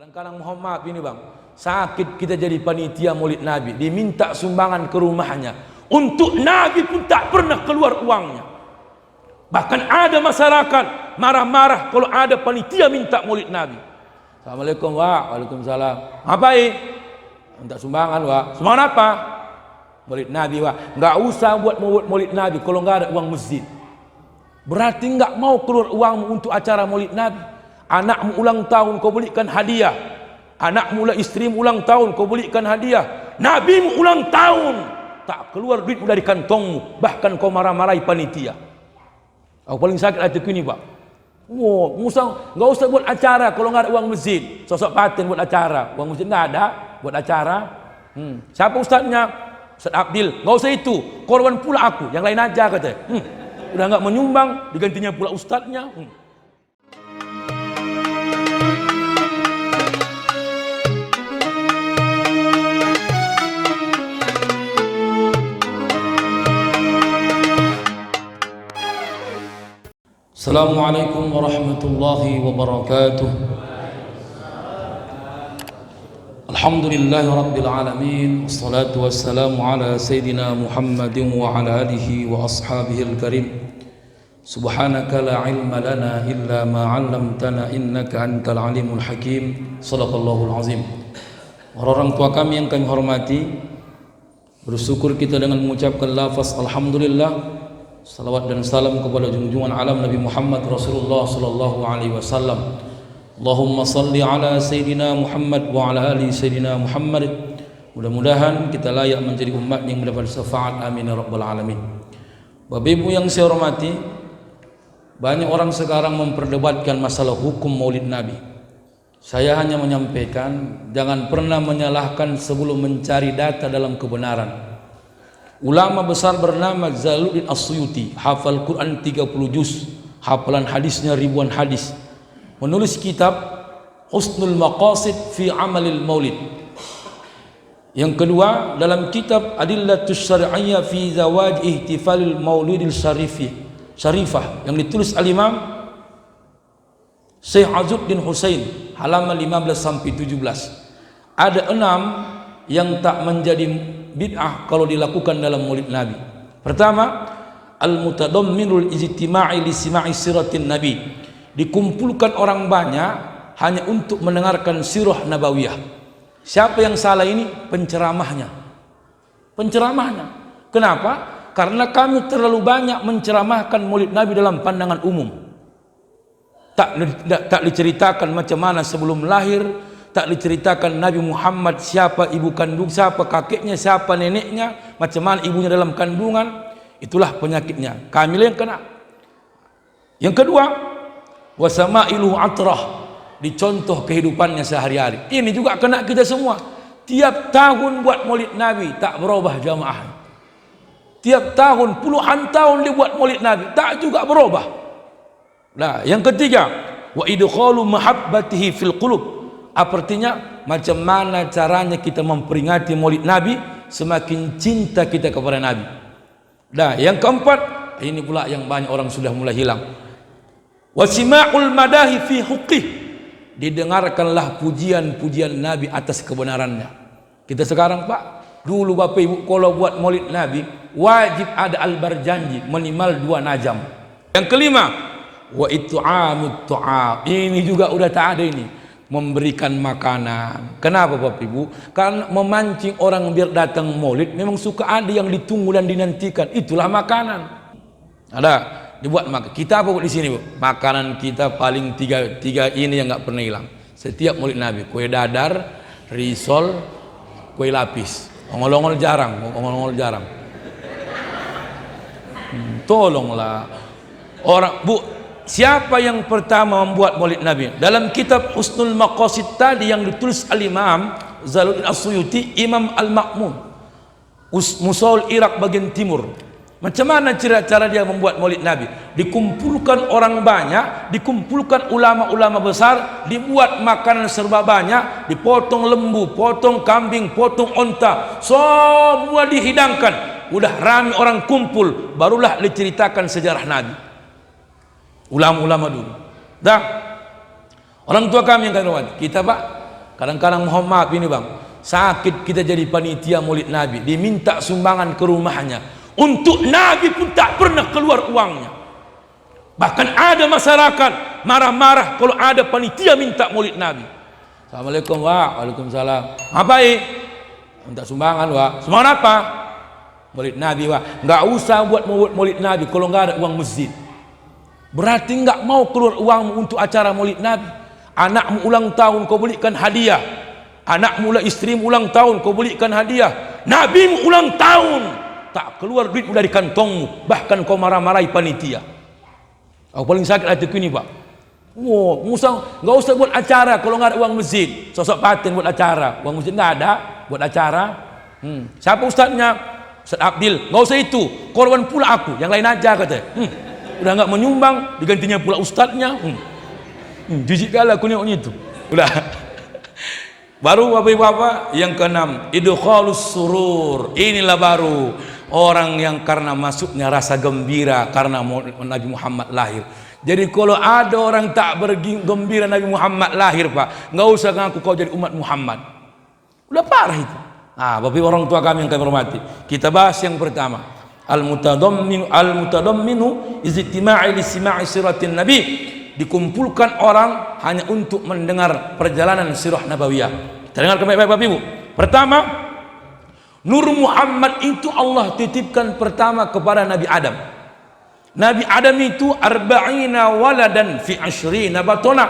Kadang-kadang mohon maaf ini bang, sakit kita jadi panitia maulid Nabi, diminta sumbangan ke rumahnya, untuk Nabi pun tak pernah keluar uangnya. Bahkan ada masyarakat marah-marah kalau ada panitia minta maulid Nabi. Assalamualaikum Wak, waalaikumsalam. Ngapain? Minta sumbangan Wak. Sumbangan apa? Maulid Nabi Wak. Nggak usah buat maulid Nabi kalau nggak ada uang masjid. Berarti nggak mau keluar uangmu untuk acara maulid Nabi. Anakmu ulang tahun kau belikan hadiah, anakmu istrimu ulang tahun kau belikan hadiah, nabimu ulang tahun tak keluar duitmu dari kantongmu, bahkan kau marah-marahi panitia. Aku paling sakit hatiku ini pak. Wow, nggak usah buat acara kalau nggak ada uang masjid. Sosok paten buat acara, uang masjid nggak ada buat acara. Siapa ustadznya? Ustadz Abdil. Nggak usah itu, korban pula aku, yang lain aja katanya. Udah nggak menyumbang, digantinya pula ustadznya. Assalamualaikum warahmatullahi wabarakatuh. Alhamdulillahi rabbil alamin. Wassalatu wassalamu ala sayyidina Muhammadin wa ala alihi wa ashabihi al-karim. Subhanaka la ilma lana illa ma 'allamtana innaka antal alimul hakim. Shadaqallahul azim. Orang tua kami yang kami hormati, bersyukur kita dengan mengucapkan lafaz alhamdulillah. Salawat dan salam kepada junjungan alam Nabi Muhammad Rasulullah sallallahu alaihi wasallam. Allahumma salli ala sayyidina Muhammad wa ala ali sayyidina Muhammad. Mudah-mudahan kita layak menjadi umat yang mendapat syafaat, amin ya rabbal alamin. Bapak Ibu yang saya hormati, banyak orang sekarang memperdebatkan masalah hukum Maulid Nabi. Saya hanya menyampaikan jangan pernah menyalahkan sebelum mencari data dalam kebenaran. Ulama besar bernama Jalaluddin As-Suyuti, hafal Quran 30 juz, hafalan hadisnya ribuan hadis, menulis kitab Husnul Maqasid fi Amalil Maulid. Yang kedua, dalam kitab Adillatus Syar'iyyah fi Zawaj Ihtifalil Maulidil Syarifah yang ditulis al-Imam Syekh Azuddin Husain, halaman 15 sampai 17. Ada 6 yang tak menjadi bid'ah kalau dilakukan dalam maulid Nabi. Pertama, al-mutadamminul ijtima'i li sima'i siratin Nabi. Dikumpulkan orang banyak hanya untuk mendengarkan sirah nabawiyah. Siapa yang salah ini? Penceramahnya. Penceramahnya. Kenapa? Karena kami terlalu banyak menceramahkan maulid Nabi dalam pandangan umum. Tak diceritakan macam mana sebelum lahir, tak diceritakan Nabi Muhammad siapa ibu kandung, siapa kakeknya, siapa neneknya, macam mana ibunya dalam kandungan. Itulah penyakitnya, kami yang kena. Yang kedua, wasamailu atrah, dicontoh kehidupannya sehari-hari. Ini juga kena kita semua. Tiap tahun buat maulid Nabi tak berubah jamaah. Tiap tahun puluhan tahun dibuat maulid Nabi tak juga berubah. Nah, yang ketiga, wa idkhalu mahabbatihi fil qulub. Artinya macam mana caranya kita memperingati maulid Nabi, semakin cinta kita kepada Nabi. Nah, yang keempat, ini pula yang banyak orang sudah mulai hilang. Wasima'ul madahi fi huqqih. Didengarkanlah pujian-pujian Nabi atas kebenarannya. Kita sekarang Pak, dulu Bapak Ibu kalau buat maulid Nabi wajib ada albar-janji minimal 2 najam. Yang kelima, wa it'amut ta'am. Ini juga udah tak ada ini. Memberikan makanan. Kenapa Bapak Ibu? Karena memancing orang biar datang maulid, memang suka ada yang ditunggu dan dinantikan. Itulah makanan. Ada dibuat makan. Kita apa buat di sini Bu? Makanan kita paling tiga ini yang nggak pernah hilang. Setiap maulid Nabi, kue dadar, risol, kue lapis. Ongol-ongol jarang, ongol-ongol jarang. Tolonglah orang Bu. Siapa yang pertama membuat maulid Nabi? Dalam kitab Husnul Maqasid tadi yang ditulis al-Imam Jalaluddin As-Suyuti, Imam Al-Ma'mun, Musaul Irak bagian timur. Macam mana cara dia membuat maulid Nabi? Dikumpulkan orang banyak, dikumpulkan ulama-ulama besar, dibuat makanan serba banyak, dipotong lembu, potong kambing, potong onta, semua dihidangkan. Udah ramai orang kumpul, barulah diceritakan sejarah Nabi. Ulama-ulama dulu. Dah, orang tua kami yang kami hormati, kita Pak Kadang-kadang mohon maaf ini bang, sakit kita jadi panitia maulid Nabi, diminta sumbangan ke rumahnya, untuk Nabi pun tak pernah keluar uangnya. Bahkan ada masyarakat marah-marah kalau ada panitia minta maulid Nabi. Assalamualaikum Wak. Waalaikumsalam. Apa minta sumbangan Wak. Sumbangan apa? Maulid Nabi Wak. Nggak usah buat maulid Nabi kalau nggak ada uang masjid. Berarti nggak mau keluar uang untuk acara maulid Nabi. Anakmu ulang tahun kau belikan hadiah, anakmu lah istrimu ulang tahun kau belikan hadiah, nabimu ulang tahun tak keluar duit dari kantongmu, bahkan kau marah-marahi panitia. Aku paling sakit hatiku ini pak. Nggak usah buat acara kalau nggak ada uang masjid. Sosok paten buat acara, uang masjid nggak ada buat acara. Siapa ustadznya? Ustadz Abdil. Nggak usah itu, korban pula aku, yang lain aja katanya. Udah nggak menyumbang, digantinya pula ustadznya. Jijik kali aku nengoknya itu. Udah. Baru bapak-bapak yang keenam, idkhalus surur. Inilah baru orang yang karena masuknya rasa gembira karena Nabi Muhammad lahir. Jadi kalau ada orang tak bergembira Nabi Muhammad lahir pak, nggak usah ngaku kau jadi umat Muhammad. Udah parah itu. Bapak orang tua kami yang kami hormati, kita bahas yang pertama, al-mutadamminu iztima'i li sima'i siratin nabi. Dikumpulkan orang hanya untuk mendengar perjalanan sirah nabawiyah. Kita dengar baik-baik Bapak Ibu. Pertama, Nur Muhammad itu Allah titipkan pertama kepada Nabi Adam. Nabi Adam itu arba'ina waladan fi ashrina batona.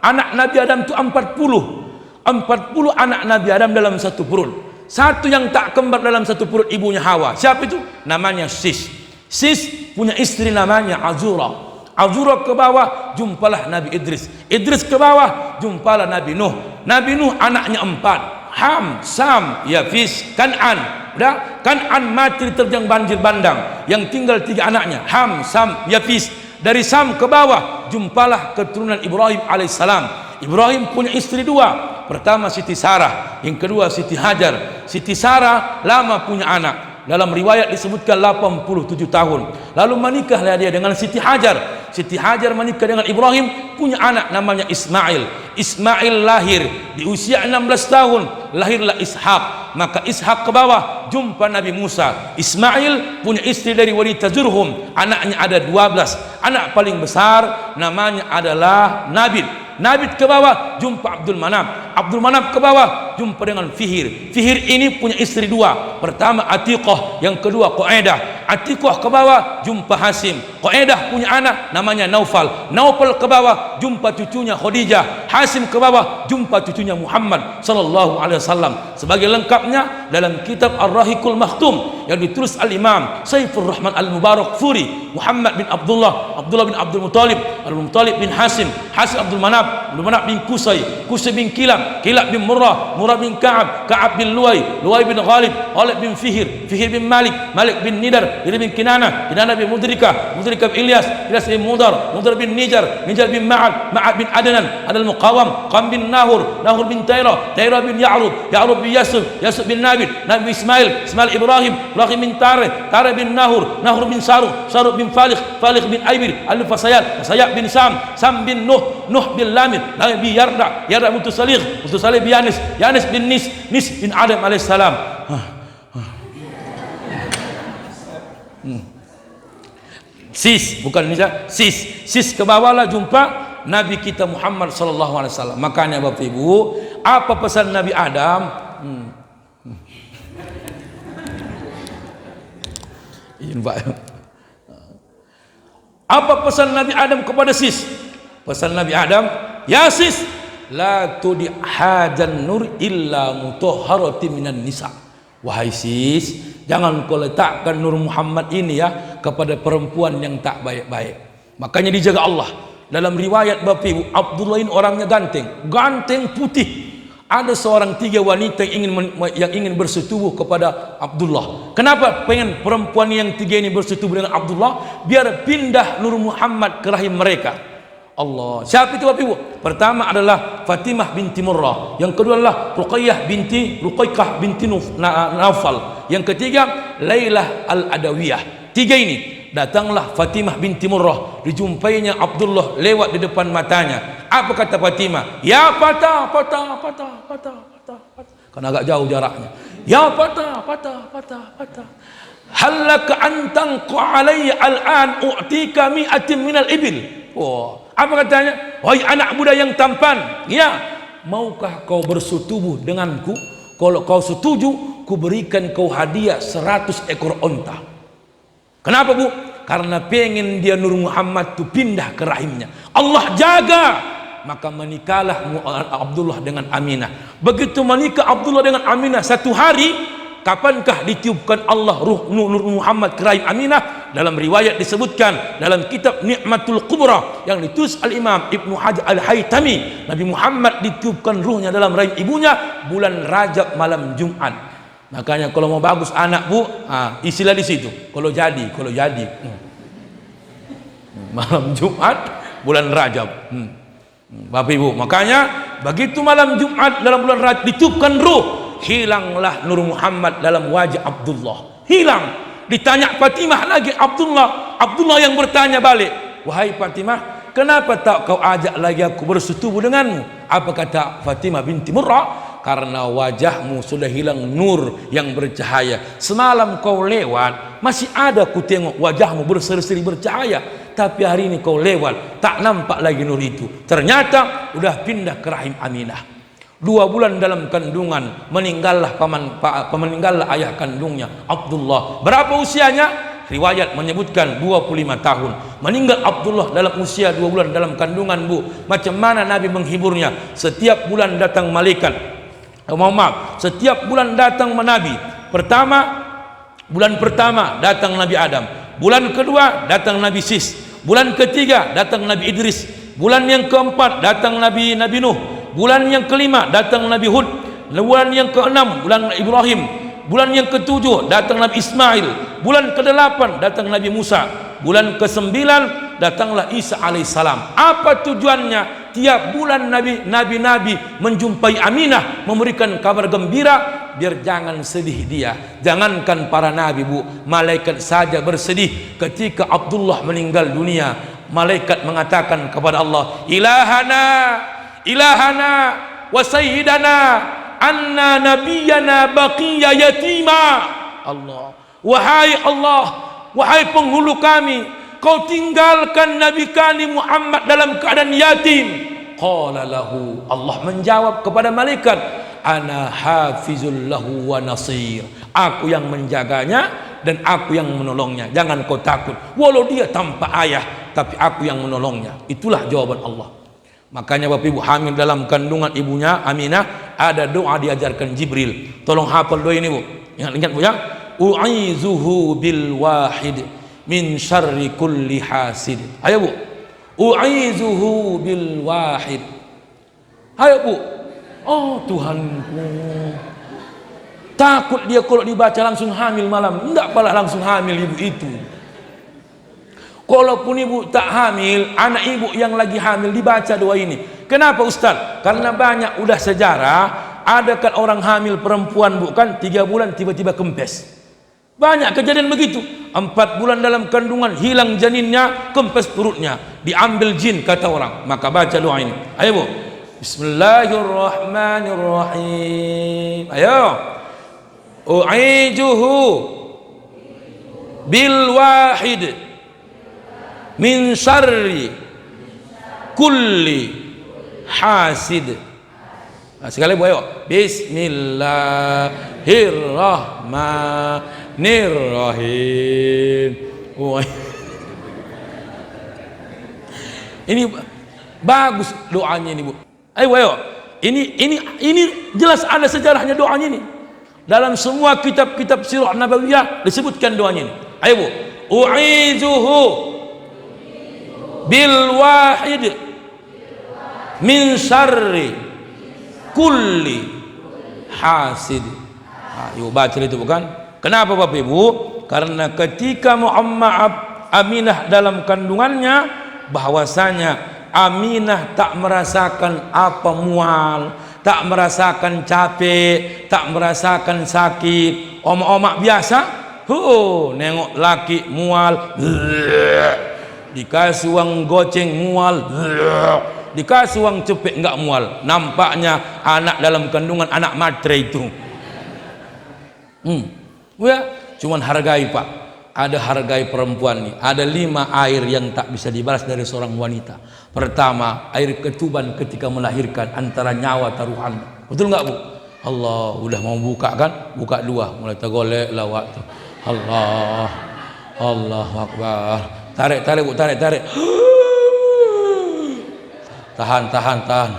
Anak Nabi Adam itu 40 anak Nabi Adam dalam satu perut. Satu yang tak kembar dalam satu perut ibunya Hawa. Siapa itu? Namanya Sis. Sis punya istri namanya Azura. Azura ke bawah jumpalah Nabi Idris. Idris ke bawah jumpalah Nabi Nuh. Nabi Nuh anaknya 4, Ham, Sam, Yafis, Kan'an. Udah, Kan'an mati diterjang banjir bandang. Yang tinggal 3 anaknya, Ham, Sam, Yafis. Dari Sam ke bawah jumpalah keturunan Ibrahim alaihissalam. Ibrahim punya istri 2. Pertama Siti Sarah, yang kedua Siti Hajar. Siti Sarah lama punya anak. Dalam riwayat disebutkan 87 tahun. Lalu menikahlah dia dengan Siti Hajar. Siti Hajar menikah dengan Ibrahim, punya anak namanya Ismail. Ismail lahir di usia 16 tahun, lahirlah Ishak. Maka Ishak ke bawah jumpa Nabi Musa. Ismail punya istri dari wanita Zurhum, anaknya ada 12. Anak paling besar namanya adalah Nabil. Nabil ke bawah jumpa Abdul Manaf. Abdul Manaf ke bawah jumpa dengan Fihir. Fihir ini punya istri 2. Pertama Atiqah, yang kedua Qaidah. Atiqah ke bawah jumpa Hasim. Qaidah punya anak namanya Naufal. Naufal ke bawah jumpa cucunya Khadijah. Hasim ke bawah jumpa cucunya Muhammad sallallahu alaihi wasallam. Sebagai lengkapnya dalam kitab Ar-Rahiqul Makhtum yang ditulis Al-Imam Saifur Rahman Al-Mubarak Furi, Muhammad bin Abdullah, Abdullah bin Abdul Muttalib, Al-Muttalib bin Hasim, Hasim Abdul Manaf, Abdul Manaf bin Qusay, Qusay bin Kilab, Kilab bin Murrah, Murrah bin Ka'ab, Ka'ab bin Luwai, Luwai bin Ghalib, Ghalib bin Fihir, Fihir bin Malik, Malik bin Nidar, Nidar bin Kinanah, Kinanah bin Mudrikah, Mudrikah bin Ilyas, Ilyas bin Mudar, Mudar bin Nijar, Nijar bin Ma'ad, Ma'ad bin Adnan, Adal Muqawam, Qam bin Nahur, Nahur bin Tairah, Tairah bin Ya'rub, Ya'rub bin Yasub, Yasub bin Nabil, Nabi Ismail, Ismail Ibrahim, Ibrahim bin Tareh, Tareh bin Nahur, Nahur bin Saruh, Saruh bin Falikh, Falikh bin Aibir, Al-Fasayat, Fasayat bin Sam, Sam bin Nuh, Nuh bin Lamir, Lamir bin Yarda, Yarda bin Salih, Salih bin Yanis, Yanis bin Nis, Nis bin Adam alaihissalam. Sis, bukan Nisa, sis ke bawahlah jumpa Nabi kita Muhammad sallallahu alaihi wasallam. Makanya Bapak Ibu, apa pesan Nabi Adam? Apa pesan Nabi Adam kepada sis? Pesan Nabi Adam, ya sis, la tudi hajan nur illa mutahharati minan nisa. Wahai sis, jangan kau letakkan Nur Muhammad ini ya kepada perempuan yang tak baik-baik. Makanya dijaga Allah. Dalam riwayat Bapak Ibu, Abdullah ini orangnya ganteng putih. Ada seorang 3 wanita yang ingin bersetubuh kepada Abdullah. Kenapa pengen perempuan yang 3 ini bersetubuh dengan Abdullah? Biar pindah Nur Muhammad ke rahim mereka. Allah. Siapa itu Bapak Ibu? Pertama adalah Fatimah binti Murrah. Yang kedua adalah Ruqayyah binti Naufal. Yang ketiga Lailah al-Adawiyah. 3 ini datanglah Fatimah binti Murrah, dijumpainya Abdullah lewat di depan matanya. Apa kata Fatimah? Ya Fatah, Fatah, Fatah, Fatah, Fatah, Fatah. Kan agak jauh jaraknya. Ya Fatah, Fatah, Fatah, Fatah. Halaka antang alayya al-an u'tika mi'atin minal ibil. Oh, apa katanya? Wahai anak muda yang tampan, ya, maukah kau bersetubuh denganku? Kalau kau setuju, ku berikan kau hadiah 100 ekor onta. Kenapa, Bu? Karena pengen dia Nur Muhammad tu pindah ke rahimnya. Allah jaga. Maka menikahlah Abdullah dengan Aminah. Begitu menikah Abdullah dengan Aminah, satu hari, kapankah ditiupkan Allah ruh Nur Muhammad ke rahim Aminah? Dalam riwayat disebutkan dalam kitab Ni'matul Kubra yang ditulis Al-Imam Ibnu Hajar Al-Haytami, Nabi Muhammad ditiupkan ruhnya dalam rahim ibunya bulan Rajab malam Jumat. Makanya kalau mau bagus anak, Bu, istilah di situ. Kalau jadi, malam Jumat bulan Rajab. Bapak Ibu, makanya begitu malam Jumat dalam bulan Rajab ditiupkan ruh, hilanglah Nur Muhammad dalam wajah Abdullah. Hilang. Ditanya Fatimah lagi Abdullah yang bertanya balik, wahai Fatimah, kenapa tak kau ajak lagi aku bersetubuh denganmu? Apa kata Fatimah binti Murrah? Karena wajahmu sudah hilang nur yang bercahaya. Semalam kau lewat, masih ada ku tengok wajahmu berseri-seri bercahaya, tapi hari ini kau lewat, tak nampak lagi nur itu. Ternyata udah pindah ke rahim Aminah. 2 bulan dalam kandungan, meninggallah ayah kandungnya Abdullah. Berapa usianya? Riwayat menyebutkan 25 tahun. Meninggal Abdullah dalam usia 2 bulan dalam kandungan, Bu. Macam mana Nabi menghiburnya? Setiap bulan datang malaikat. Setiap bulan datang Nabi. Bulan pertama datang Nabi Adam. Bulan kedua datang Nabi Sis. Bulan ketiga datang Nabi Idris. Bulan yang keempat datang Nabi Nuh. Bulan yang kelima datang Nabi Hud. Bulan yang keenam bulan Ibrahim. Bulan yang ketujuh datang Nabi Ismail. Bulan ke-8 datang Nabi Musa. Bulan ke-9 datanglah Isa alaihissalam. Apa tujuannya? Tiap bulan nabi menjumpai Aminah, memberikan kabar gembira, biar jangan sedih dia. Jangankan para nabi, Bu, malaikat saja bersedih ketika Abdullah meninggal dunia. Malaikat mengatakan kepada Allah, ilahana wa sayyidana anna nabiyyana baqiya yatima. Allah, wahai penghulu kami, kau tinggalkan Nabi kami Muhammad dalam keadaan yatim. Qala lahu, Allah menjawab kepada malaikat, ana hafizul lahu wa nasir. Aku yang menjaganya dan aku yang menolongnya. Jangan kau takut. Walau dia tanpa ayah, tapi aku yang menolongnya. Itulah jawaban Allah. Makanya Bapak Ibu hamil dalam kandungan ibunya Aminah, ada doa diajarkan Jibril. Tolong hafal doa ini, Bu. Ingat Bu ya. U'izuhu bil wahid min syarri kulli hasid. Ayo, Bu. U'izuhu bil wahid. Ayo, Bu. Oh Tuhanku, takut dia kalau dibaca langsung hamil malam. Enggak pala langsung hamil ibu itu. Kalaupun ibu tak hamil, anak ibu yang lagi hamil dibaca doa ini. Kenapa Ustaz? Karena banyak udah sejarah, ada kan orang hamil perempuan, bukan 3 bulan tiba-tiba kempes. Banyak kejadian begitu. 4 bulan dalam kandungan hilang janinnya, kempes perutnya, diambil jin kata orang. Maka baca doa ini. Ayo, Bu. Bismillahirrahmanirrahim. Ayo. U'ijuhu bil wahid min syarri kulli hasid. Sekali, Bu, ayo. Bismillahirrahmanirrahim. Ini bagus doanya ini, Bu. Ayo. Ini jelas ada sejarahnya doanya ini. Dalam semua kitab-kitab sirah nabawiyah disebutkan doanya ini. Ayo, Bu. U'izuhu bil wahid min syarri kulli hasid. Yuk baca itu, bukan? Kenapa Bapak Ibu? Karena ketika Muhammad Aminah dalam kandungannya, bahwasanya Aminah tak merasakan apa mual, tak merasakan capek, tak merasakan sakit. Omak-omak biasa Nengok laki mual, dikasih uang goceng mual, dikasih uang cepet enggak mual. Nampaknya anak dalam kandungan anak matre itu. Ya, cuman hargai Pak. Ada hargai perempuan nih. Ada 5 air yang tak bisa dibalas dari seorang wanita. Pertama, air ketuban ketika melahirkan antara nyawa taruhan. Betul nggak Bu? Allah, udah mau buka kan? Buka 2, mulai tergolek lawak tuh. Allah, Allahu Akbar. Tarik Bu, tarik. Tahan. Tekan.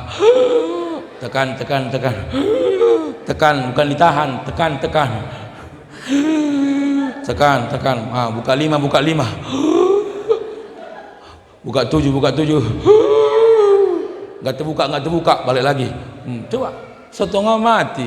Tekan, bukan ditahan, tekan. Tekan. Buka 5. Buka 7. Enggak terbuka, balik lagi. Coba. Setengah mati.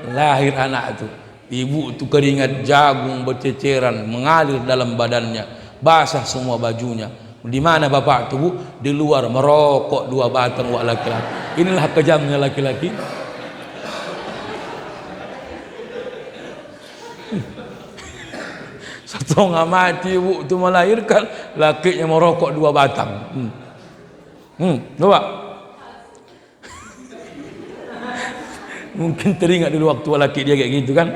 Lahir anak itu. Ibu itu keringat jagung berceceran mengalir dalam badannya, basah semua bajunya. Di mana bapak itu Bu? Di luar merokok 2 batang wak laki-laki. Inilah kejamnya laki-laki. Setengah mati ibu itu melahirkan, lakinya merokok 2 batang. Coba. Mungkin teringat dulu waktu laki dia kayak gitu kan.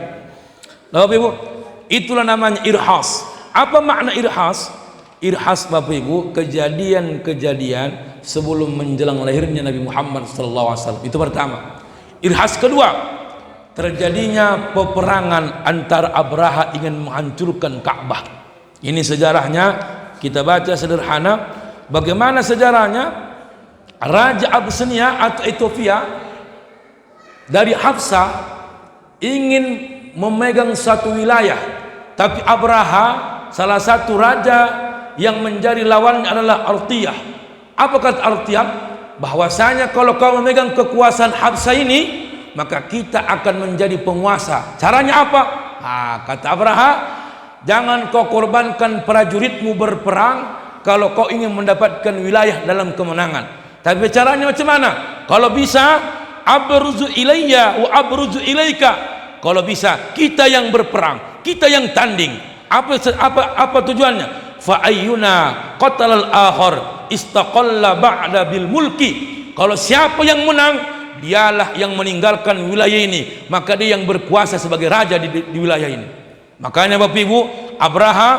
Bapak Ibu, itulah namanya irhas. Apa makna irhas? Irhas Bapak Ibu, kejadian-kejadian sebelum menjelang lahirnya Nabi Muhammad SAW. Itu pertama. Irhas kedua, terjadinya peperangan antara Abraha ingin menghancurkan Ka'bah. Ini sejarahnya, kita baca sederhana. Bagaimana sejarahnya? Raja Abyssinia atau Ethiopia dari Hafsa ingin memegang satu wilayah, tapi Abraha, salah satu raja yang menjadi lawannya adalah Artiyah. Apa kata Artiyah? Bahwasanya kalau kau memegang kekuasaan Hafsa ini, maka kita akan menjadi penguasa. Caranya apa? Kata Abraha, jangan kau korbankan prajuritmu berperang kalau kau ingin mendapatkan wilayah dalam kemenangan. Tapi caranya macam mana? Kalau bisa, abruzu ilayya wa abruzu ilaika. Kalau bisa, kita yang berperang, kita yang tanding. Apa tujuannya? Fa ayyuna qatalal akhar istaqalla ba'da bil mulki. Kalau siapa yang menang, dialah yang meninggalkan wilayah ini, maka dia yang berkuasa sebagai raja di wilayah ini. Makanya Bapak Ibu, Abraha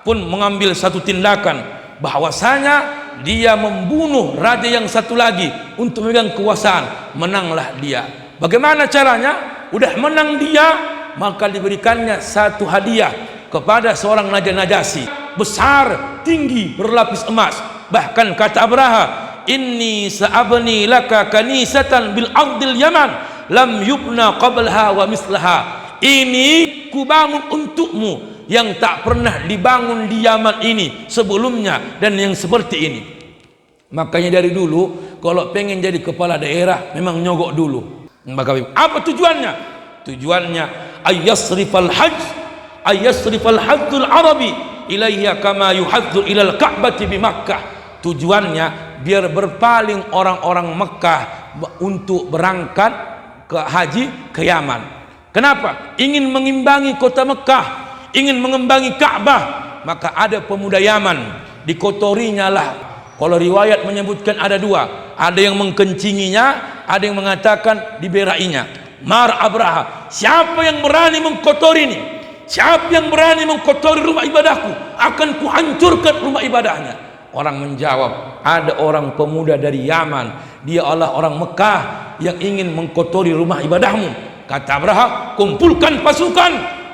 pun mengambil satu tindakan, bahwasanya dia membunuh raja yang satu lagi untuk memegang kekuasaan. Menanglah dia. Bagaimana caranya? Udah menang dia, maka diberikannya satu hadiah kepada seorang Raja Najasyi, besar, tinggi, berlapis emas. Bahkan kata Abraha, inni sa'abni laka kanisatan bil ardil yaman lam yubna qablaha wa mislaha. Ini kubangun untukmu yang tak pernah dibangun di Yaman ini sebelumnya dan yang seperti ini. Makanya dari dulu kalau pengen jadi kepala daerah memang nyogok dulu. Maka apa tujuannya? Tujuannya ayyasrifal hajjul arabi ilaiha kama yuhaddu ilal ka'bati bi Makkah. Tujuannya biar berpaling orang-orang Mekah untuk berangkat ke haji ke Yaman. Kenapa? Ingin mengimbangi kota Mekah, ingin mengimbangi Ka'bah. Maka ada pemuda Yaman, dikotorinya lah. Kalau riwayat menyebutkan ada 2, ada yang mengkencinginya, ada yang mengatakan diberainya. Mar Abraha, siapa yang berani mengkotori ini? Siapa yang berani mengkotori rumah ibadahku, akan kuhancurkan rumah ibadahnya. Orang menjawab, ada orang pemuda dari Yaman, dia adalah orang Mekah yang ingin mengkotori rumah ibadahmu. Kata Abraha, kumpulkan pasukan,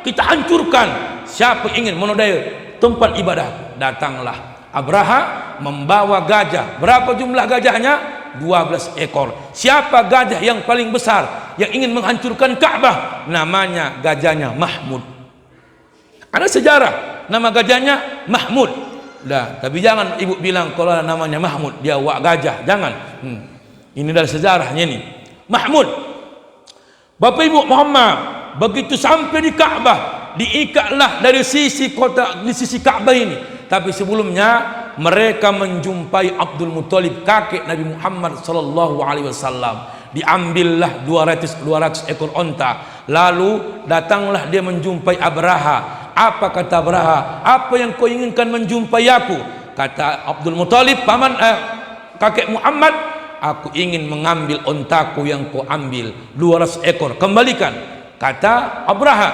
kita hancurkan siapa ingin menodai tempat ibadah. Datanglah Abraha membawa gajah. Berapa jumlah gajahnya? 12 ekor. Siapa gajah yang paling besar yang ingin menghancurkan Ka'bah? Namanya gajahnya Mahmud. Ada sejarah nama gajahnya Mahmud. Dah, tapi jangan ibu bilang kalau namanya Mahmud dia wak gajah, jangan. Ini dari sejarahnya ini. Mahmud. Bapak Ibu Muhammad, begitu sampai di Ka'bah, diikatlah dari sisi kota, di sisi Ka'bah ini. Tapi sebelumnya mereka menjumpai Abdul Muthalib, kakek Nabi Muhammad sallallahu alaihi wasallam. diambillah 200 ekor onta. Lalu datanglah dia menjumpai Abraha. Apa kata Abraha? Apa yang kau inginkan menjumpai aku? Kata Abdul Muthalib, paman kakek Muhammad, aku ingin mengambil ontaku yang kau ambil 200 ekor, kembalikan. Kata Abraha,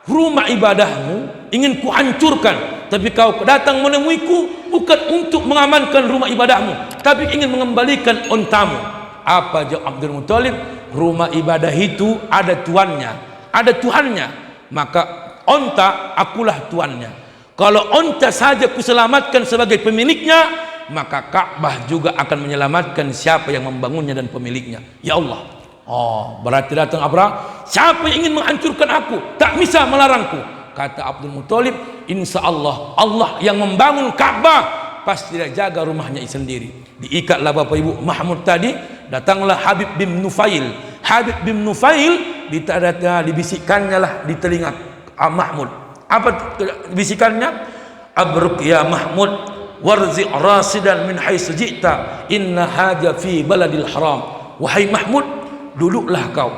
rumah ibadahmu ingin ku hancurkan, tapi kau datang menemuiku bukan untuk mengamankan rumah ibadahmu, tapi ingin mengembalikan ontamu. Apa jawab Abdul Muthalib? Rumah ibadah itu ada tuannya, ada Tuhannya, maka onta akulah tuannya. Kalau onta saja kuselamatkan sebagai pemiliknya, maka Ka'bah juga akan menyelamatkan siapa yang membangunnya dan pemiliknya. Ya Allah. Oh, berarti datang Abraha, siapa yang ingin menghancurkan aku, tak bisa melarangku. Kata Abdul Muthalib, insya Allah, Allah yang membangun Ka'bah pasti dia jaga rumahnya sendiri. Diikatlah Bapak Ibu Mahmud tadi, datanglah Habib bin Nufail. Habib bin Nufail dibisikkannya lah di telinga Mahmud. Apa bisikannya? Abruk ya Mahmud, warzi' rasidan min haitsu ji'ta, inna haja fi baladil haram. Wahai Mahmud, duduklah kau,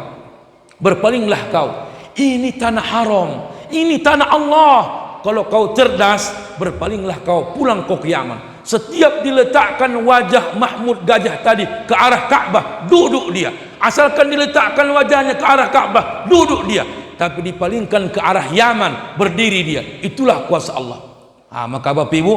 berpalinglah kau, ini tanah haram, ini tanah Allah. Kalau kau cerdas, berpalinglah kau, pulang kau ke Yaman. Setiap diletakkan wajah Mahmud Gajah tadi ke arah Ka'bah, duduk dia. Asalkan diletakkan wajahnya ke arah Ka'bah, duduk dia. Tapi dipalingkan ke arah Yaman, berdiri dia. Itulah kuasa Allah. Maka Bapak Ibu,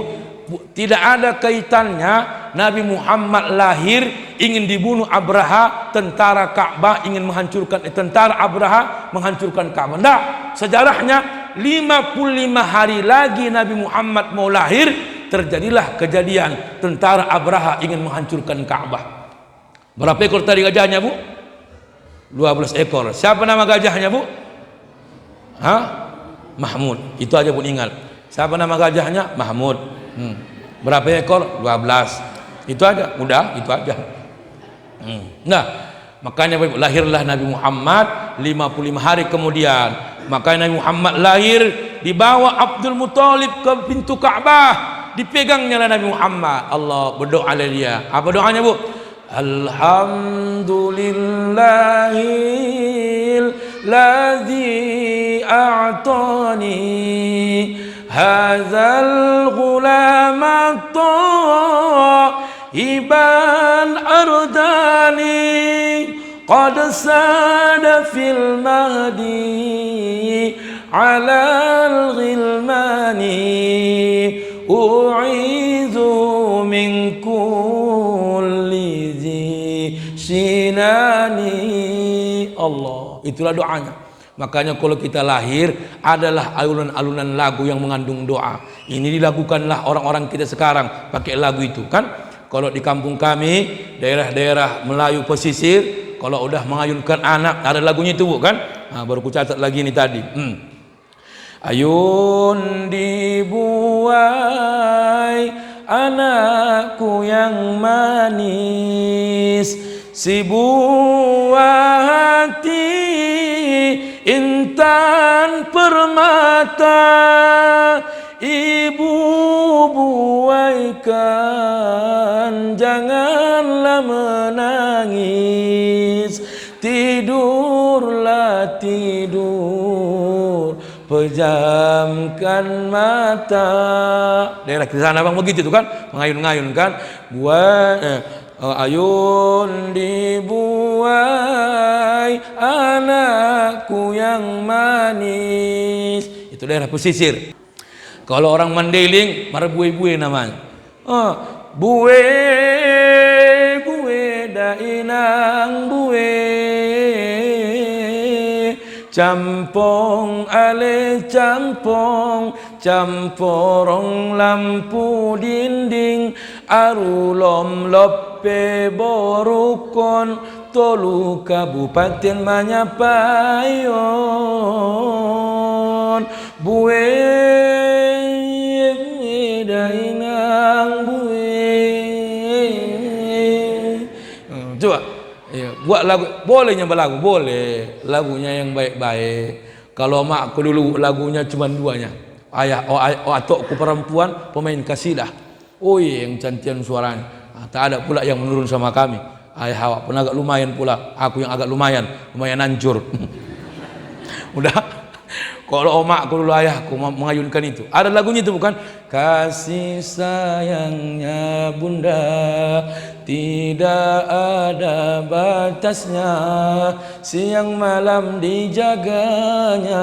tidak ada kaitannya Nabi Muhammad lahir ingin dibunuh Abraha, tentara Ka'bah ingin menghancurkan, tentara Abraha menghancurkan Ka'bah. Tidak, sejarahnya 55 hari lagi Nabi Muhammad mau lahir, terjadilah kejadian tentara Abraha ingin menghancurkan Ka'bah. Berapa ekor tadi gajahnya, Bu? 12 ekor. Siapa nama gajahnya, Bu? Mahmud. Itu aja pun ingat. Siapa nama gajahnya? Mahmud. Berapa ekor? 12. Itu aja, mudah, itu aja. Nah, makanya lahirlah Nabi Muhammad 55 hari kemudian. Makanya Nabi Muhammad lahir, dibawa Abdul Muthalib ke pintu Ka'bah, dipegangnya Nabi Muhammad. Allah berdoa dia. Apa doanya, Bu? Alhamdulillahil ladzi a'tani hadzal ghulama taiban ardani qad sada fil mahdi alal ghilmani u'idzu min kulli sinani. Allah, itulah doanya. Makanya kalau kita lahir adalah alunan-alunan lagu yang mengandung doa. Ini dilakukanlah orang-orang kita sekarang pakai lagu itu kan. Kalau di kampung kami, daerah-daerah Melayu pesisir, kalau udah mengayunkan anak ada lagunya itu, bukan? Baru ku catat lagi ini tadi. Ayun dibuai anakku yang manis, si buah hati intan permata, ibu buaikan janganlah menangis, tidurlah tidur pejamkan mata. Daerah di sana bang begitu tuh kan, mengayun-ngayun kan, ayun dibuai anakku yang manis. Itu daerah pesisir. Kalau orang Mandailing, marabue-bue namanya. Bue dainang bue, campong ale campong, camporong lampu dinding, arulom lope borukon, tolu kabupaten Manyapayon. Bue dainang bue. Coba buat lagu, boleh nyambah lagu, boleh lagunya yang baik-baik. Kalau makku dulu lagunya cuma duanya, ayah atokku perempuan pemain kasidah, yang cantian suaranya. Tak ada pula yang menurun sama kami. ayah Hawa pun agak lumayan pula, aku yang agak lumayan hancur. Udah. Kalau omakku dulu ayahku mengayunkan itu. Ada lagunya itu bukan? Kasih sayangnya bunda tidak ada batasnya, siang malam dijaganya,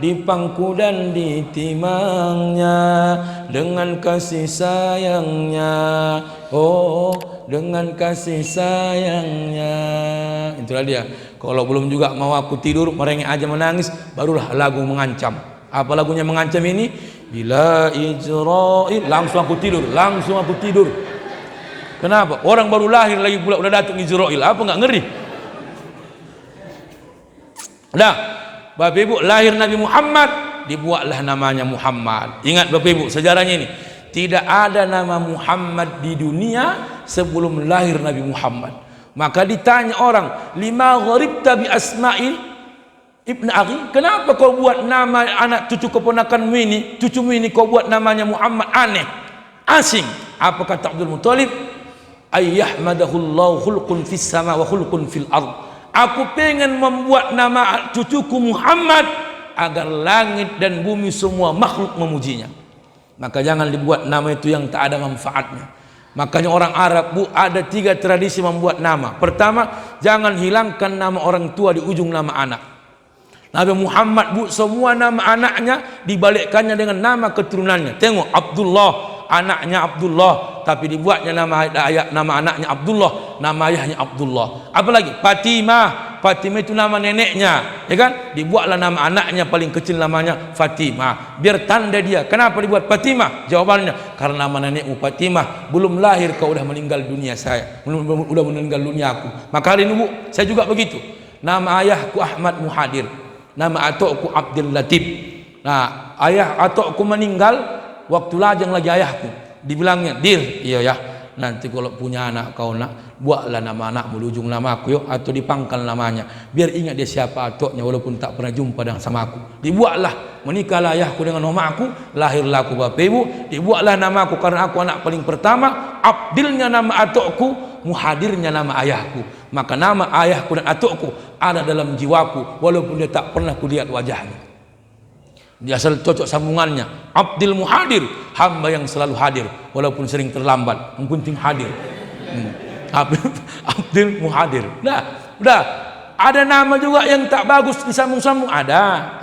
di pangku dan di timangnya, dengan kasih sayangnya. Oh, dengan kasih sayangnya. Itulah dia. Kalau belum juga mau aku tidur, merengek aja menangis, barulah lagu mengancam. Apa lagunya mengancam ini? Bila Ijrail, langsung aku tidur. Kenapa? Orang baru lahir lagi pula udah datang Ijrail. Apa nggak ngeri? Dah, Bapak Ibu, lahir Nabi Muhammad, dibuatlah namanya Muhammad. Ingat Bapak Ibu, sejarahnya ini. Tidak ada nama Muhammad di dunia sebelum lahir Nabi Muhammad. Maka ditanya orang, lima gharibta bi Asma'il ibn Akhi, kenapa kau buat nama anak cucu keponakanmu ini, cucumu ini kau buat namanya Muhammad? Aneh, asing. Apa kata Abdul Muthalib? Ayyahmadahullahu khulqun fis sama wa khulqun fil ard. Aku pengen membuat nama cucuku Muhammad agar langit dan bumi semua makhluk memujinya. Maka jangan dibuat nama itu yang tak ada manfaatnya. Makanya orang Arab, Bu, ada 3 tradisi membuat nama. Pertama, jangan hilangkan nama orang tua di ujung nama anak. Nabi Muhammad, Bu, semua nama anaknya dibalikkannya dengan nama keturunannya. Tengok, Abdullah, anaknya Abdullah, tapi dibuatnya nama anaknya Abdullah, nama ayahnya Abdullah. Apalagi Fatimah itu nama neneknya, ya kan? Dibuatlah nama anaknya paling kecil namanya Fatimah, biar tanda dia. Kenapa dibuat Fatimah? Jawabannya, karena nama nenekmu Fatimah belum lahir kau udah meninggal dunia saya, udah meninggal dunia aku. Maka hari ini, Bu, saya juga begitu. Nama ayahku Ahmad Muhadir, nama atukku Abdul Latif. Nah, ayah atukku meninggal waktu lajang lagi ayahku. Dibilangnya, Dir, iya ya, nanti kalau punya anak kau nak, buatlah nama anakmu di ujung nama aku yuk, atau dipangkal namanya, biar ingat dia siapa atuknya walaupun tak pernah jumpa dengan sama aku. Dibuatlah, menikahlah ayahku dengan mamaku, lahirlah aku Bapak Ibu. Dibuatlah nama aku karena aku anak paling pertama. Abdilnya nama atukku, Muhadirnya nama ayahku. Maka nama ayahku dan atukku ada dalam jiwaku walaupun dia tak pernah kulihat wajahnya. Dia asal cocok sambungannya. Abdul Muhadir, hamba yang selalu hadir walaupun sering terlambat, yang penting hadir. Abdul Muhadir. Udah. Ada nama juga yang tak bagus disambung-sambung. Ada.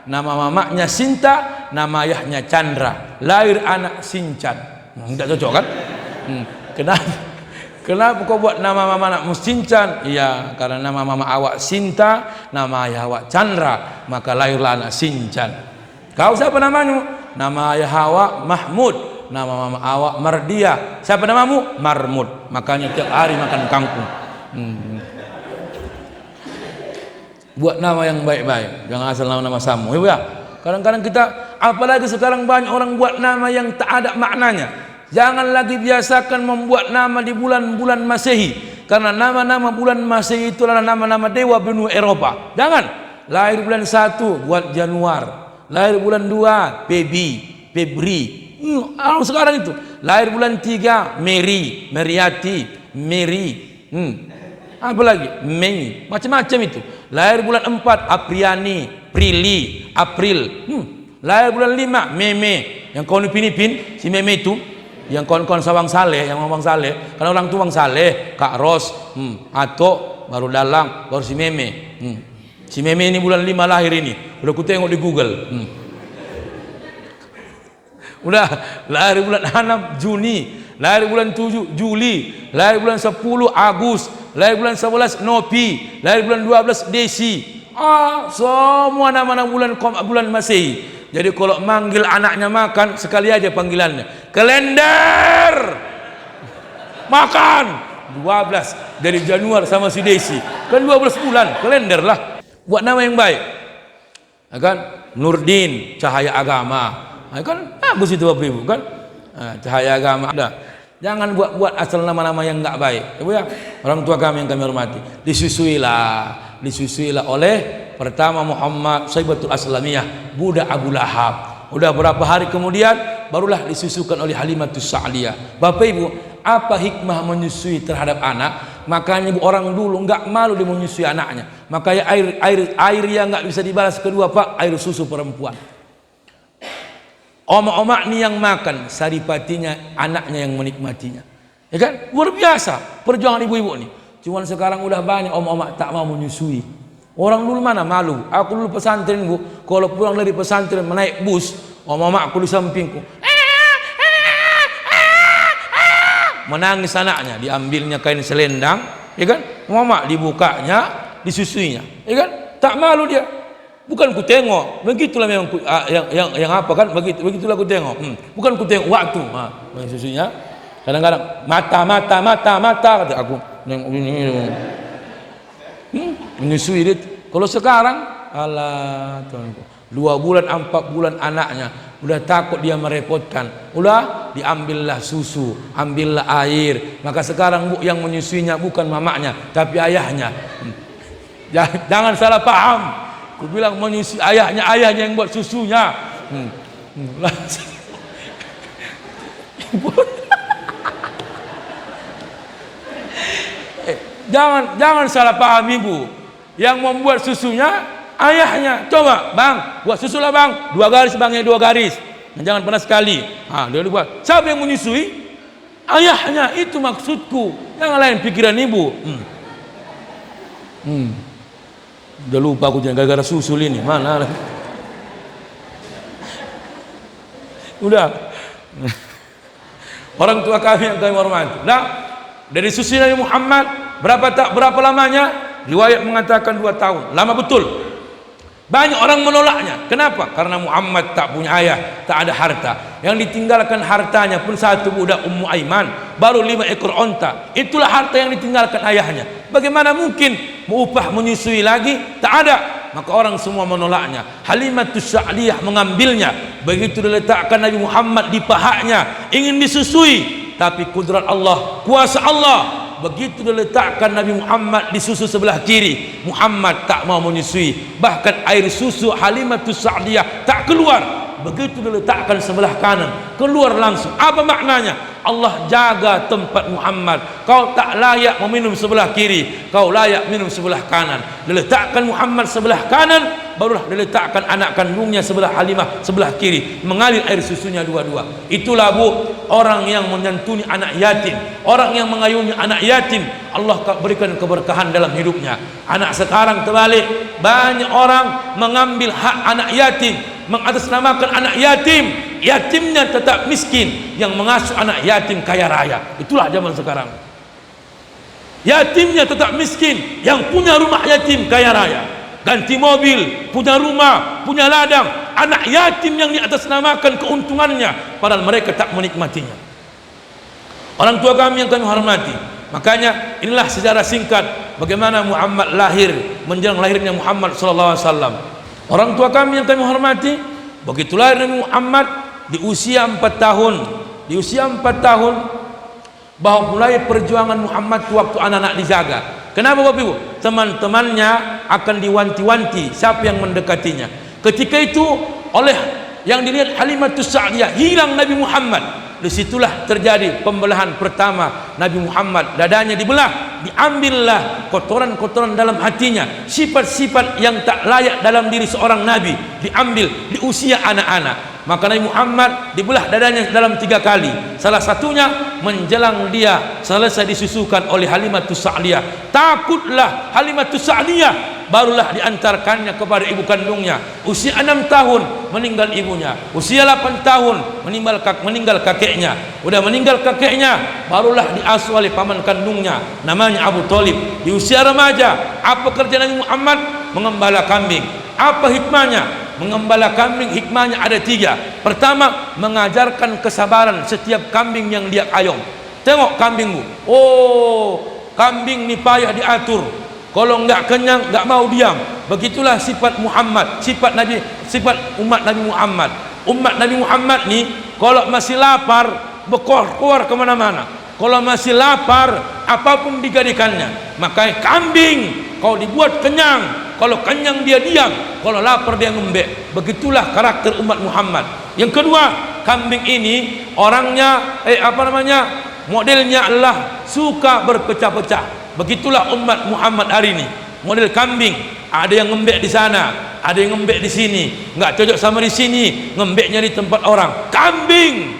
Nama mamanya Sinta, nama ayahnya Chandra. Lahir anak Sincan. Tidak cocok kan? Kenapa kau buat nama mama anakmu Sincan? Iya, karena nama mama awak Sinta, nama ayah awak Chandra, maka lahirlah anak Sincan. Kau siapa namanya? Nama ayah awak Mahmud, nama mama awak Mardia. Siapa namamu? Marmud. Makanya tiap hari makan kangkung. Buat nama yang baik-baik, jangan asal nama samu. Ya, kadang-kadang kita, apalagi sekarang banyak orang buat nama yang tak ada maknanya. Jangan lagi biasakan membuat nama di bulan-bulan Masehi, karena nama-nama bulan Masehi itu adalah nama-nama dewa benua Eropa. Jangan. Lahir bulan 1 buat Januar, lahir bulan 2 Febri. Sekarang itu lahir bulan 3 Mary, Meriati, Mary. Apa lagi? Mei, macam-macam itu. Lahir bulan 4 Apriani, Prili, April. Lahir bulan 5 Meme, yang kawan Pinipin, si Meme itu, yang kawan-kawan Sawang Saleh, yang Bang Saleh, karena orang tua Bang Saleh, Kak Ros, Atok, baru Dalang, baru si Meme. Si Meme ini bulan 5 lahir ini, udah ku tengok di Google. Udah, lahir bulan 6 Juni, lahir bulan 7 Juli, lahir bulan 10 Agustus, lahir bulan 11 Nopi, lahir bulan 12 Desi. Semua nama-nama bulan Masehi. Jadi kalau manggil anaknya makan, sekali aja panggilannya. Kalender makan 12 dari Januari sama si Desi. Kan 12 bulan, kalender lah. Buat nama yang baik. Ya kan? Nurdin, cahaya agama. Ya kan? Bagus itu Bapak Ibu kan? Cahaya agama. Ada. Jangan buat asal nama-nama yang enggak baik. Ibu ya, orang tua kami yang kami hormati. Disusuilah oleh pertama Muhammad Saibatul Aslamiyah, budak Abu Lahab. Udah berapa hari kemudian barulah disusukan oleh Halimatus Sa'diyah. Bapak Ibu, apa hikmah menyusui terhadap anak? Makanya orang dulu nggak malu dia menyusui anaknya. Makanya air yang nggak bisa dibalas kedua Pak, air susu perempuan. Oma-oma nih yang makan, saripatinya anaknya yang menikmatinya. Ya kan? Luar biasa perjuangan ibu-ibu nih. Cuman sekarang udah banyak oma-oma tak mau menyusui. Orang dulu mana malu. Aku dulu pesantren Bu, kalau pulang dari pesantren menaik bus, oma-oma aku di sampingku. Menangis anaknya, diambilnya kain selendang, ya kan? Mama dibukanya, disusuinya, ya kan? Tak malu dia. Bukan ku tengok, begitulah memang yang apa kan? Begitulah ku tengok. Bukan ku tengok waktu, susunya. Kadang-kadang mata kata aku. Menyusui dia. Kalau sekarang, alah tuanku, 2 bulan 4 bulan anaknya udah takut dia merepotkan, udah diambillah susu, ambillah air. Maka sekarang Bu yang menyusuinya bukan mamanya tapi ayahnya. Jangan salah paham, ku bilang menyusui ayahnya yang buat susunya. Jangan salah paham Ibu, yang membuat susunya ayahnya. Coba Bang, buat susu lah Bang, 2 garis Bang, ya 2 garis. Jangan pernah sekali. Dia buat. Siapa yang menyusui? Ayahnya. Itu maksudku. Yang lain pikiran Ibu. Udah lupa aku jangan gara-gara susul ini. Mana? Udah. Orang tua kami yang kami hormati. Nah, dari susu Nabi Muhammad berapa lamanya? Riwayat mengatakan 2 tahun. Lama betul. Banyak orang menolaknya. Kenapa? Karena Muhammad tak punya ayah, tak ada harta. Yang ditinggalkan hartanya pun 1 budak Ummu Aiman, baru 5 ekor onta. Itulah harta yang ditinggalkan ayahnya. Bagaimana mungkin mengupah menyusui lagi? Tak ada. Maka orang semua menolaknya. Halimatus Sa'diyah mengambilnya. Begitu diletakkan Nabi Muhammad di pahanya, ingin disusui, tapi kudrat Allah, kuasa Allah, begitu diletakkan Nabi Muhammad di susu sebelah kiri, Muhammad tak mau menyusui. Bahkan air susu Halimatus Sa'diyah tak keluar. Begitu diletakkan sebelah kanan, keluar langsung. Apa maknanya? Allah jaga tempat Muhammad. Kau tak layak meminum sebelah kiri, kau layak minum sebelah kanan. Diletakkan Muhammad sebelah kanan, barulah diletakkan anak kandungnya sebelah Halimah sebelah kiri, mengalir air susunya dua-dua. Itulah Bu, orang yang menyantuni anak yatim, orang yang mengayomi anak yatim, Allah berikan keberkahan dalam hidupnya. Anak sekarang terbalik, banyak orang mengambil hak anak yatim, mengatasnamakan anak yatim, yatimnya tetap miskin, yang mengasuh anak yatim kaya raya. Itulah zaman sekarang. Yatimnya tetap miskin, yang punya rumah yatim kaya raya, ganti mobil, punya rumah, punya ladang. Anak yatim yang diatasnamakan keuntungannya, padahal mereka tak menikmatinya. Orang tua kami yang kami hormati, makanya inilah sejarah singkat bagaimana Muhammad lahir, menjelang lahirnya Muhammad SAW. Orang tua kami yang kami hormati, begitu lahir Nabi Muhammad di usia 4 tahun. Di usia 4 tahun bahwa mulai perjuangan Muhammad waktu anak-anak dijaga. Kenapa Bapak Ibu? Teman-temannya akan diwanti-wanti siapa yang mendekatinya. Ketika itu oleh yang dilihat Halimatus Sa'diyah, hilang Nabi Muhammad. Disitulah terjadi pembelahan pertama Nabi Muhammad. Dadanya dibelah, diambillah kotoran-kotoran dalam hatinya, sifat-sifat yang tak layak dalam diri seorang Nabi diambil di usia anak-anak. Maka Nabi Muhammad dibelah dadanya dalam 3 kali. Salah satunya menjelang dia selesai disusukan oleh Halimatus Sa'diyah. Takutlah Halimatus Sa'diyah, barulah diantarkannya kepada ibu kandungnya. Usia 6 tahun meninggal ibunya, usia 8 tahun meninggal kakeknya. Udah meninggal kakeknya, barulah diasuh oleh paman kandungnya namanya Abu Thalib. Di usia remaja, apa kerja Nabi Muhammad? Mengembala kambing. Apa hikmahnya? Mengembala kambing hikmahnya ada 3. Pertama, mengajarkan kesabaran setiap kambing yang dia ayong. Tengok kambingmu, oh kambing ni payah diatur, kalau enggak kenyang enggak mau diam. Begitulah sifat Muhammad, sifat Nabi, sifat umat Nabi Muhammad. Umat Nabi Muhammad ni kalau masih lapar berkeluar kemana-mana. Kalau masih lapar apapun digadikannya. Makanya kambing kalau dibuat kenyang, kalau kenyang dia diam, kalau lapar dia ngembek. Begitulah karakter umat Muhammad. Yang kedua, kambing ini orangnya modelnya adalah suka berpecah-pecah. Begitulah umat Muhammad hari ini, model kambing. Ada yang ngembek di sana, ada yang ngembek di sini, nggak cocok sama di sini, ngembeknya di tempat orang. Kambing.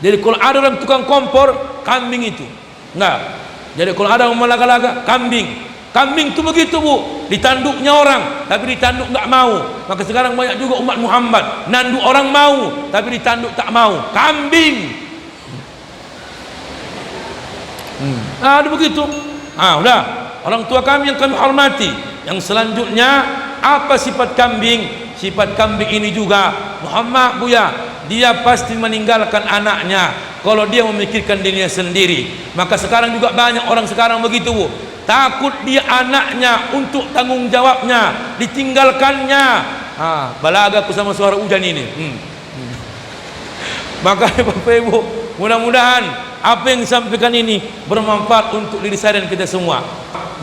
Jadi kalau ada orang tukang kompor, kambing itu. Nah, jadi kalau ada orang laga-laga, kambing. Kambing itu begitu bu, ditanduknya orang, tapi ditanduk nggak mau. Maka sekarang banyak juga umat Muhammad, nanduk orang mau, tapi ditanduk tak mau. Kambing. Nah, ada begitu. Ah, udah. Orang tua kami yang kami hormati. Yang selanjutnya, apa sifat kambing? Sifat kambing ini juga, Muhammad Buya, dia pasti meninggalkan anaknya kalau dia memikirkan dirinya sendiri. Maka sekarang juga banyak orang sekarang begitu bu, takut dia anaknya untuk tanggung jawabnya ditinggalkannya. Balaga aku sama suara hujan ini. Maka Bapak Ibu, mudah-mudahan apa yang disampaikan ini bermanfaat untuk diri saya dan kita semua.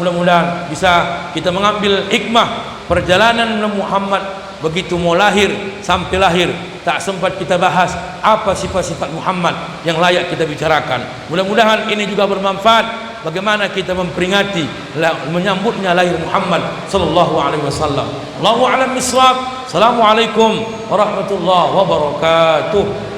Mudah-mudahan bisa kita mengambil hikmah perjalanan Muhammad begitu mau lahir sampai lahir. Tak sempat kita bahas apa sifat-sifat Muhammad yang layak kita bicarakan. Mudah-mudahan ini juga bermanfaat bagaimana kita memperingati menyambutnya lahir Muhammad sallallahu alaihi wasallam. Allahu a'lam bissawab. Assalamualaikum warahmatullahi wabarakatuh.